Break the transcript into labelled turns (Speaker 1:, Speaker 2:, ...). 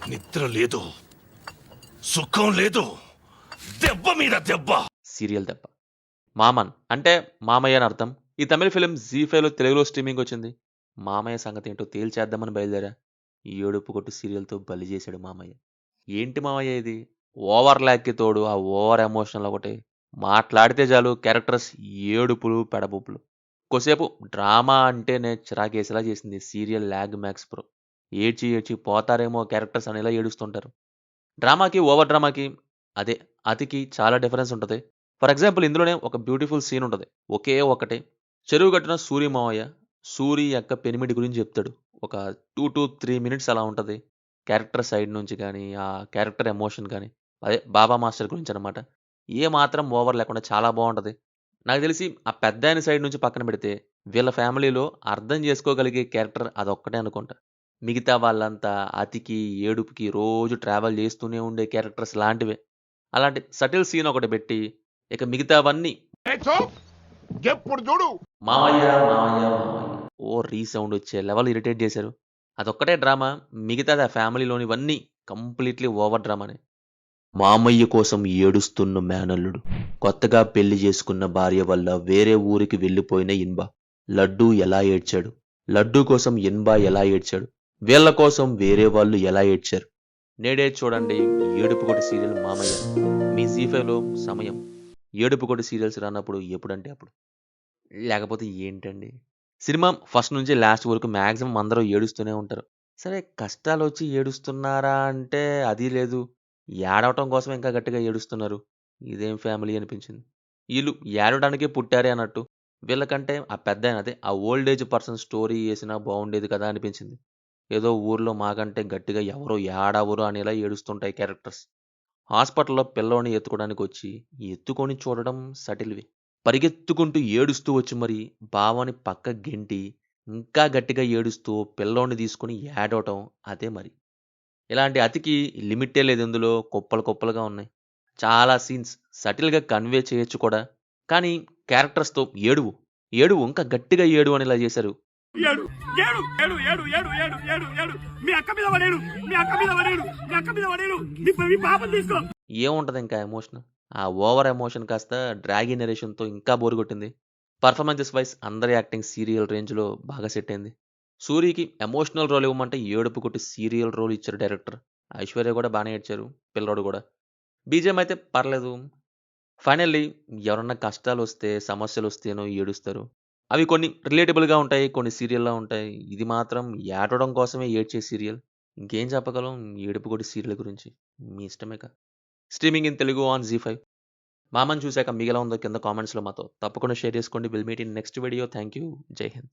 Speaker 1: నిద్ర లేదు, సుఖం లేదు, దెబ్బ మీద దెబ్బ.
Speaker 2: సీరియల్ దెబ్బ. మామన్ అంటే మామయ్య అని అర్థం. ఈ తమిళ ఫిల్మ్ జీ5లో తెలుగులో స్ట్రీమింగ్ వచ్చింది. మామయ్య సంగతి ఏంటో తేల్చేద్దామని బయలుదేరా. ఈ ఏడుపు కొట్టు సీరియల్తో బలి చేశాడు మామయ్య. ఏంటి మామయ్య ఇది? ఓవర్ ల్యాక్కి తోడు ఆ ఓవర్ ఎమోషనల్ ఒకటి. మాట్లాడితే చాలు క్యారెక్టర్స్ ఏడుపులు పెడబొప్పులు. కొద్దిసేపు డ్రామా అంటేనే చిరాకేసేలా చేసింది సీరియల్ ల్యాగ్ మ్యాక్స్ ప్రో. ఏడ్చి ఏడ్చి పోతారేమో క్యారెక్టర్స్ అనేలా ఏడుస్తుంటారు. డ్రామాకి ఓవర్ డ్రామాకి అదే అతికి చాలా డిఫరెన్స్ ఉంటుంది. ఫర్ ఎగ్జాంపుల్ ఇందులోనే ఒక బ్యూటిఫుల్ సీన్ ఉంటుంది. ఒకే ఒకటి చెరువు కట్టిన సూరి మావయ్య సూరి యొక్క పెనిమిటి గురించి చెప్తాడు. ఒక 2 to 3 మినిట్స్ అలా ఉంటుంది. క్యారెక్టర్ సైడ్ నుంచి కానీ ఆ క్యారెక్టర్ ఎమోషన్ కానీ అదే బాబా మాస్టర్ గురించి అనమాట. ఏ మాత్రం ఓవర్ లేకుండా చాలా బాగుంటుంది. నాకు తెలిసి ఆ పెద్ద ఆయన సైడ్ నుంచి పక్కన పెడితే వీళ్ళ ఫ్యామిలీలో అర్థం చేసుకోగలిగే క్యారెక్టర్ అదొక్కటే అనుకుంటా. మిగతా వాళ్ళంతా అతికి, ఏడుపుకి రోజు ట్రావెల్ చేస్తూనే ఉండే క్యారెక్టర్స్ లాంటివే. అలాంటి సటిల్ సీన్ ఒకటి పెట్టి, ఇక మిగతావన్నీ
Speaker 1: ఎప్పుడు చూడు
Speaker 2: మామయ్య, మామయ్య, మామయ్య ఓ రీసౌండ్ వచ్చే లెవెల్ ఇరిటేట్ చేశారు. అదొక్కటే డ్రామా. మిగతాది ఆ ఫ్యామిలీలోనివన్నీ కంప్లీట్లీ ఓవర్ డ్రామానే. మామయ్య కోసం ఏడుస్తున్న మేనల్లుడు. కొత్తగా పెళ్లి చేసుకున్న భార్య వల్ల వేరే ఊరికి వెళ్ళిపోయిన ఇన్బా. లడ్డూ ఎలా ఏడ్చాడు. లడ్డూ కోసం ఇన్బా ఎలా ఏడ్చాడు. వీళ్ళ కోసం వేరే వాళ్ళు ఎలా ఏడ్చారు. నేడే చూడండి ఏడుపుకొటి సీరియల్ మామయ్య. మీ జీ5లో సమయం. ఏడుపుకొటి సీరియల్స్ రానప్పుడు ఎప్పుడంటే అప్పుడు. లేకపోతే ఏంటండి? సినిమా ఫస్ట్ నుంచి లాస్ట్ వరకు మాక్సిమం అందరూ ఏడుస్తూనే ఉంటారు. సరే కష్టాలొచ్చి ఏడుస్తున్నారా అంటే అది లేదు. ఏడవటం కోసం ఇంకా గట్టిగా ఏడుస్తున్నారు. ఇదేం ఫ్యామిలీ అనిపించింది. ఈళ్ళు ఏడవడానికే పుట్టారే అన్నట్టు. వీళ్ళకంటే ఆ పెద్దాయన అదే ఆ ఓల్డ్ ఏజ్ పర్సన్ స్టోరీ యేసినా బావుండేది కదా అనిపించింది. ఏదో ఊర్లో మాకంటే గట్టిగా ఎవరో ఏడవరు అనేలా ఏడుస్తుంటాయి క్యారెక్టర్స్. హాస్పిటల్‌లో పిల్లోడిని ఎత్తుకోవడానికొచ్చి, ఎత్తుకొని చూడడం సటిల్‌వి. పరిగెత్తుకుంటూ ఏడుస్తూ వచ్చి మరి బావని పక్కకి గెంటి, ఇంకా గట్టిగా ఏడుస్తూ పిల్లోడిని తీసుకొని ఏడవటం అదే మరి. ఇలాంటి అతికి లిమిట్టే లేదు ఇందులో. కుప్పలు కుప్పలుగా ఉన్నాయి. చాలా సీన్స్ సటిల్‌గా కన్వే చేయొచ్చు కూడా. కానీ క్యారెక్టర్స్‌తో ఏడువు, ఏడువు ఇంకా గట్టిగా ఏడు అనేలా చేశారు.
Speaker 1: ఏడు ఏడు ఏడు ఏడు ఏడు ఏడు ఏడు ఏడు మీ అక్క మీద పడేడు, మీ అక్క మీద పడేడు, మీ అక్క మీద పడేడు, మీ పాపం తీసుకో.
Speaker 2: ఏముంటది ఇంకా ఎమోషన్? ఆ ఓవర్ ఎమోషన్ కాస్త డ్రాగీ నరేషన్‌తో ఇంకా బోర్ కొట్టింది. పర్ఫార్మెన్సెస్ వైస్ అందరి యాక్టింగ్ సీరియల్ రేంజ్‌లో బాగా సెట్ అయింది. సూరికి ఎమోషనల్ రోల్ ఇవ్వమంటే ఏడుపు కొట్టి సీరియల్ రోల్ ఇచ్చారు డైరెక్టర్. ఐశ్వర్య కూడా బానే ఏడ్చారు. పిల్లోడు కూడా. బీజీఎం అయితే పర్లేదు. ఫైనల్లీ ఎవరన్నా కష్టాలొస్తే, సమస్యలొస్తేనో ఏడుస్తారు. అవి కొన్ని రిలేటబుల్‌గా ఉంటాయి. కొన్ని సీరియల్‌లా ఉంటాయి. ఇది మాత్రం ఏడవడం కోసమే ఏడ్చే సీరియల్. ఇంకేం చెప్పగలం ఏడుపుగొట్టి సీరియల్ గురించి? మీ ఇష్టమేక. Streaming in Telugu on Zee five. మామని చూసాక మీకెలా ఉందో కింద కామెంట్స్‌లో మాతో తప్పకుండా షేర్ చేసుకోండి. Will meet in next video. Thank you. జై హింద్.